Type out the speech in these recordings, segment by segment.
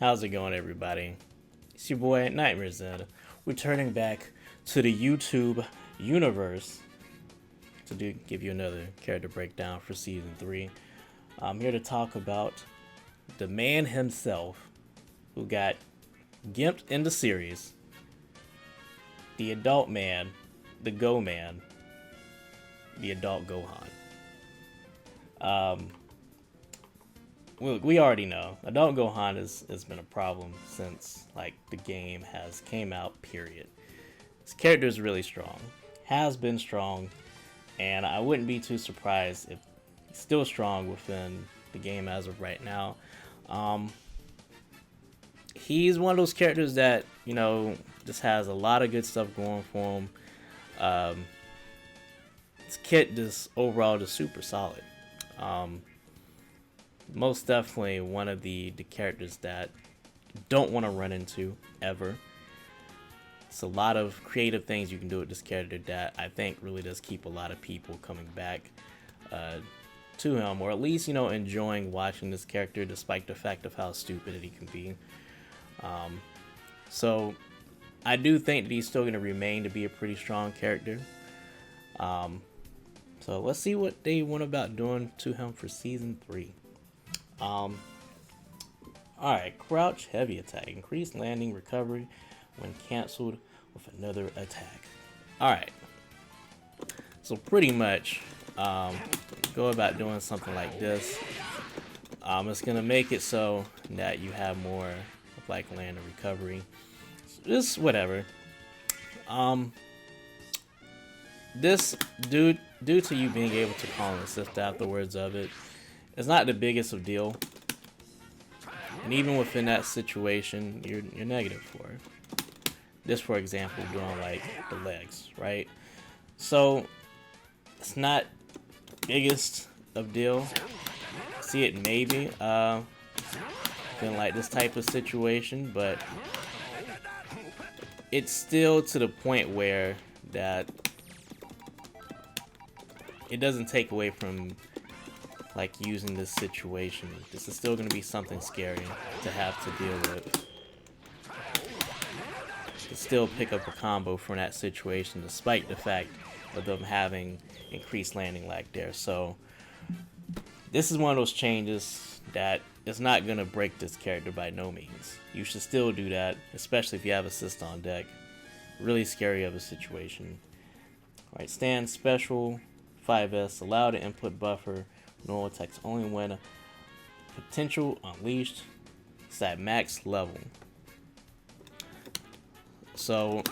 How's it going, everybody? It's your boy Nightmare Zed, returning back to the YouTube universe to give you another character breakdown for season 3. I'm here to talk about the man himself who got gimped in the series, the adult man, the Go Man, the adult Gohan. We already know adult Gohan has been a problem since like the game has came out. Period. His character is really strong, has been strong, and I wouldn't be too surprised if he's still strong within the game as of right now. He's one of those characters that just has a lot of good stuff going for him. His kit just overall just super solid. Most definitely one of the characters that you don't want to run into ever. It's a lot of creative things you can do with this character that I think really does keep a lot of people coming back to him, or at least enjoying watching this character despite the fact of how stupid he can be. So I do think that he's still going to remain to be a pretty strong character. So let's see what they went about doing to him for season 3. Alright, crouch heavy attack. Increased landing recovery when cancelled with another attack. Alright. So pretty much go about doing something like this. It's gonna make it so that you have more of like landing recovery. Just whatever. This due to you being able to call and assist afterwards of it, it's not the biggest of deal, and even within that situation, you're negative for it. This, for example, doing like the legs, right? So it's not biggest of deal. See it maybe in like this type of situation, but it's still to the point where that it doesn't take away from like using this situation. This is still going to be something scary to have to deal with. To still pick up a combo from that situation despite the fact of them having increased landing lag there. So this is one of those changes that is not going to break this character by no means. You should still do that, especially if you have assist on deck. Really scary of a situation. Alright, stand special 5S, allow the input buffer. Normal attacks only when potential unleashed. It's at max level. So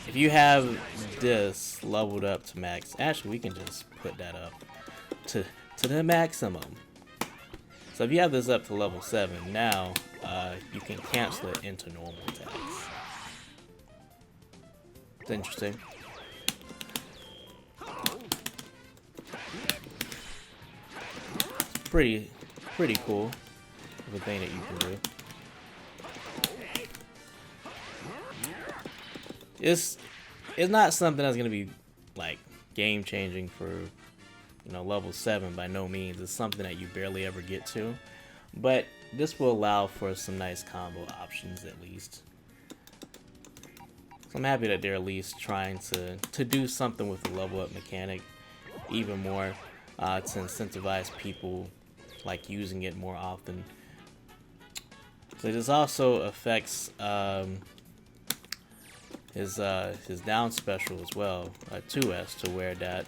if you have this leveled up to max, actually we can just put that up to the maximum. So if you have this up to level 7, now you can cancel it into normal attacks. It's interesting. Pretty cool of a thing that you can do. It's not something that's gonna be like game changing for level 7 by no means. It's something that you barely ever get to, but this will allow for some nice combo options at least. So I'm happy that they're at least trying to do something with the level up mechanic even more to incentivize people like using it more often. So this also affects his down special as well, 2S, to where that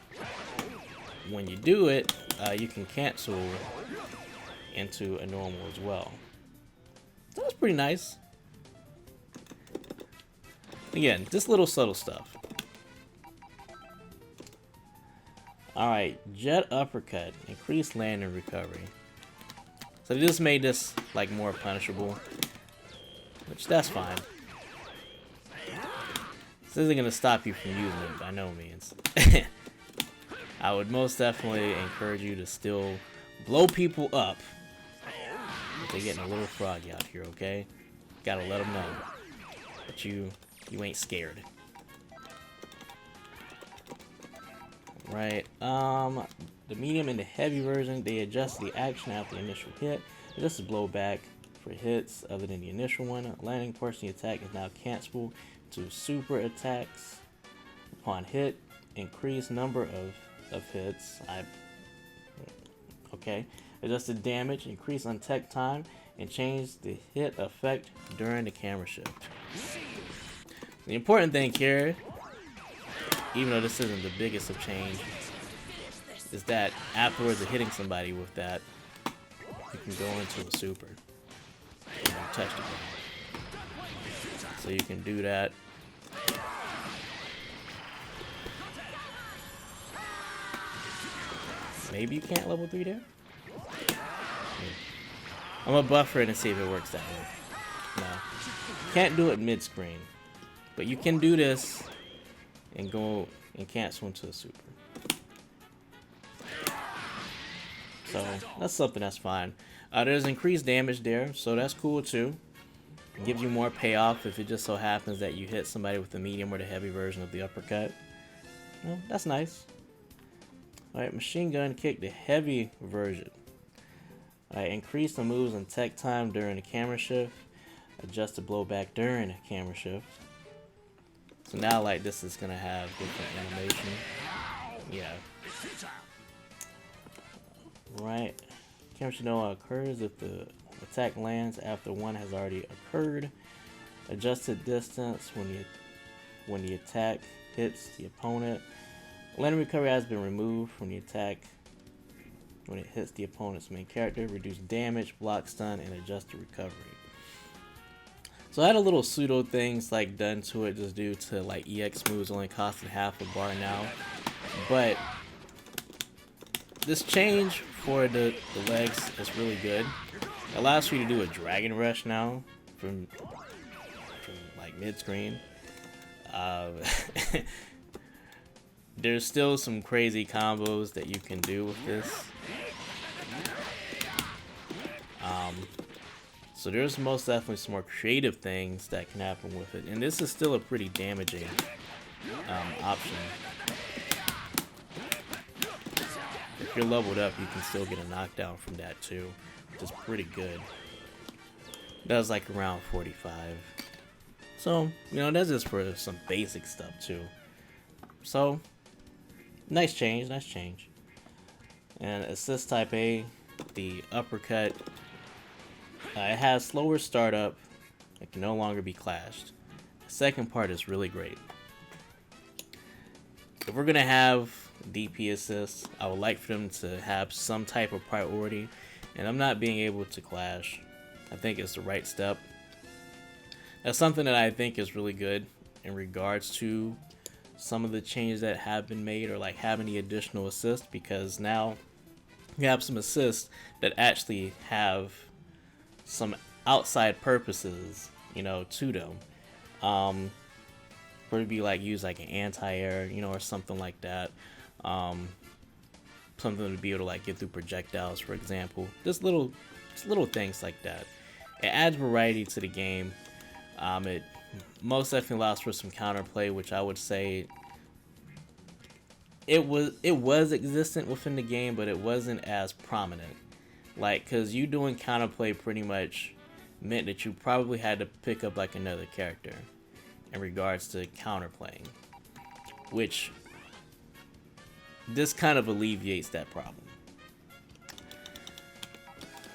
when you do it, you can cancel into a normal as well. So that's pretty nice. Again, just little subtle stuff. Alright, jet uppercut, increased landing recovery. So they just made this like more punishable, which that's fine. This isn't gonna stop you from using it by no means. I would most definitely encourage you to still blow people up. They're getting a little froggy out here, okay? Gotta let them know that you ain't scared. Right, the medium and the heavy version, they adjust the action after the initial hit. Just to blow back for hits other than the initial one. Landing portion of the attack is now cancelable to super attacks. Upon hit, increase number of hits. Okay. Adjusted damage, increase untech time, and change the hit effect during the camera shift. The important thing here, even though this isn't the biggest of change, is that afterwards of hitting somebody with that, you can go into a super and touch the ground. So you can do that. Maybe you can't level 3 there? I'm gonna buffer it and see if it works that way. No. Can't do it mid-screen. But you can do this and go and cancel into a super. So that's something that's fine. There's increased damage there, so that's cool too. It gives you more payoff if it just so happens that you hit somebody with the medium or the heavy version of the uppercut. Well, that's nice. Alright, machine gun kick, the heavy version. Alright, increase the moves and tech time during the camera shift. Adjust the blowback during the camera shift. So now, like, this is gonna have different animation. Yeah. Right. Camera shift no occurs if the attack lands after one has already occurred. Adjusted distance when the attack hits the opponent. Landing recovery has been removed from the attack when it hits the opponent's main character. Reduce damage, block stun, and adjust the recovery. So I had a little pseudo things like done to it just due to like EX moves only costing half a bar now. But this change for the legs is really good. It allows you to do a dragon rush now from like mid-screen. There's still some crazy combos that you can do with this. So there's most definitely some more creative things that can happen with it. And this is still a pretty damaging option. If you're leveled up, you can still get a knockdown from that too, which is pretty good. That was like around 45. So, you know, that's just for some basic stuff too. So, nice change, nice change. And assist type A, the uppercut, it has slower startup. It can no longer be clashed. The second part is really great. If we're gonna have DP assists, I would like for them to have some type of priority, and I'm not being able to clash. I think it's the right step. That's something that I think is really good in regards to some of the changes that have been made, or like having the additional assist, because now you have some assists that actually have some outside purposes, you know, to them. Probably like use like an anti-air, you know, or something like that. Something to be able to like get through projectiles, for example. Just little things like that. It adds variety to the game. It most definitely allows for some counterplay, which I would say it was existent within the game, but it wasn't as prominent. Like, cause you doing counterplay pretty much meant that you probably had to pick up like another character in regards to counterplaying, which this kind of alleviates that problem.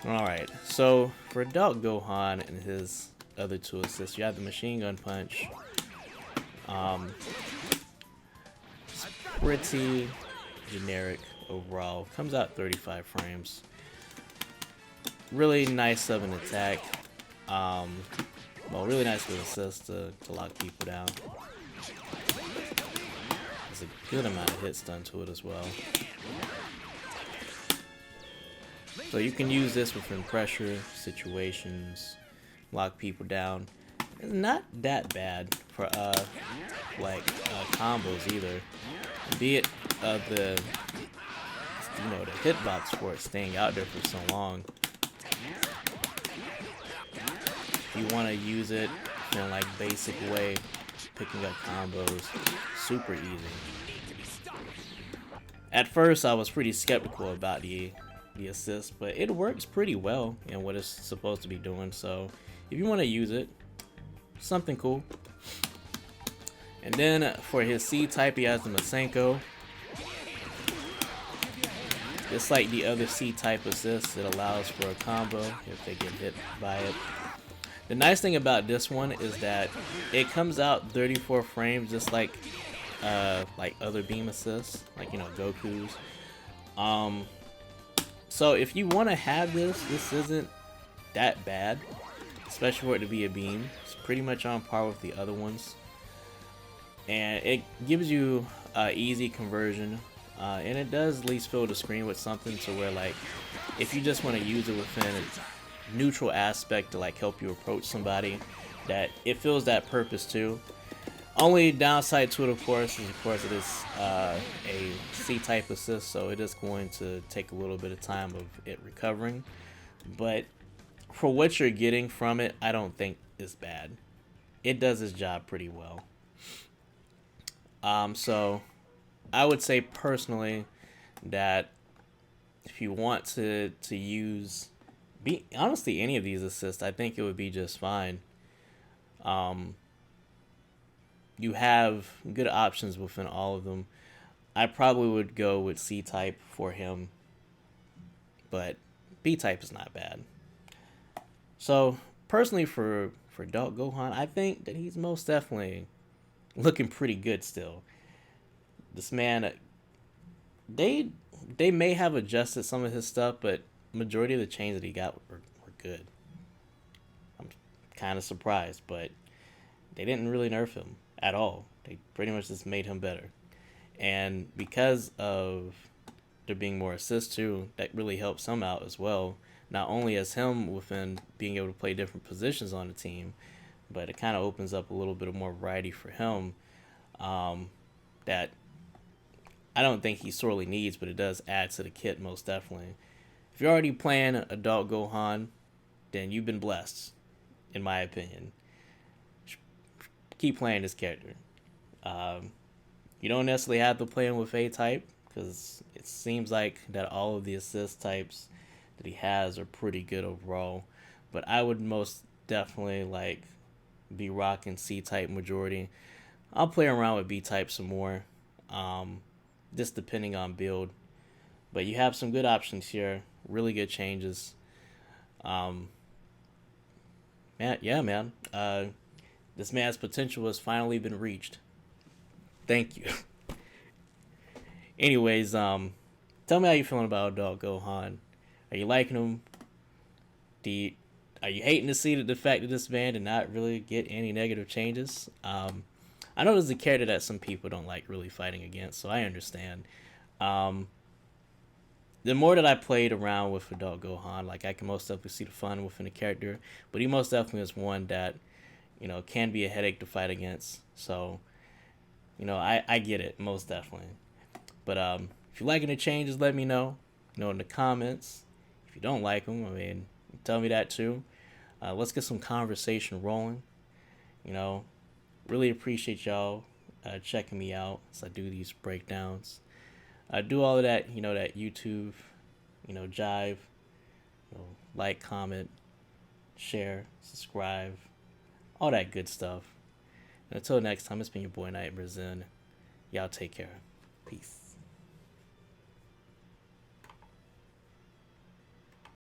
Alright, so for Adult Gohan and his other two assists, you have the machine gun punch. It's pretty generic overall. Comes out 35 frames. Really nice of an attack. Well, really nice with assist to lock people down. There's a good amount of hits done to it as well. So you can use this within pressure situations, lock people down. It's not that bad for combos either. Be it the hitbox for it staying out there for so long. If you want to use it in like basic way, picking up combos, super easy. At first I was pretty skeptical about the the assist, but it works pretty well in what it's supposed to be doing. So if you want to use it, something cool. And then for his C type, he has the Masenko. Just like the other C type assist, it allows for a combo if they get hit by it. The nice thing about this one is that it comes out 34 frames, just like other beam assists, like, you know, Goku's. So if you want to have this isn't that bad, especially for it to be a beam. It's pretty much on par with the other ones, and it gives you easy conversion, and it does at least fill the screen with something to where, like, if you just want to use it within a neutral aspect to like help you approach somebody, that it fills that purpose too. Only downside to it, of course, it is a C-type assist, so it is going to take a little bit of time of it recovering. But for what you're getting from it, I don't think it's bad. It does its job pretty well. So I would say personally that if you want to use honestly any of these assists, I think it would be just fine. You have good options within all of them. I probably would go with C-type for him, but B-type is not bad. So personally, for Adult Gohan, I think that he's most definitely looking pretty good still. This man, they may have adjusted some of his stuff, but majority of the changes that he got were good. I'm kind of surprised, but they didn't really nerf him at all. They pretty much just made him better. And because of there being more assists too, that really helps him out as well. Not only as him within being able to play different positions on the team, but it kind of opens up a little bit of more variety for him, that I don't think he sorely needs, but it does add to the kit most definitely. If you're already playing Adult Gohan, then you've been blessed, in my opinion. Keep playing this character. You don't necessarily have to play him with A-type, because it seems like that all of the assist types that he has are pretty good overall. But I would most definitely like be rocking C-type majority. I'll play around with B-type some more, just depending on build. But you have some good options here, really good changes. Man, this man's potential has finally been reached. Thank you. Anyways, tell me how you feeling about Adult Gohan. Are you liking him? Are you hating to see the fact that this man did not really get any negative changes? I know there's a character that some people don't like really fighting against, so I understand. The more that I played around with Adult Gohan, like, I can most definitely see the fun within the character, but he most definitely is one that, you know, can be a headache to fight against. So, you know, I get it, most definitely. But if you're liking the changes, let me know. You know, in the comments. If you don't like them, I mean, tell me that too. Let's get some conversation rolling. You know, really appreciate y'all checking me out as I do these breakdowns. I do all of that, you know, that YouTube, you know, jive, you know, like, comment, share, subscribe, all that good stuff. And until next time, it's been your boy Nightmare Zen. Y'all take care. Peace.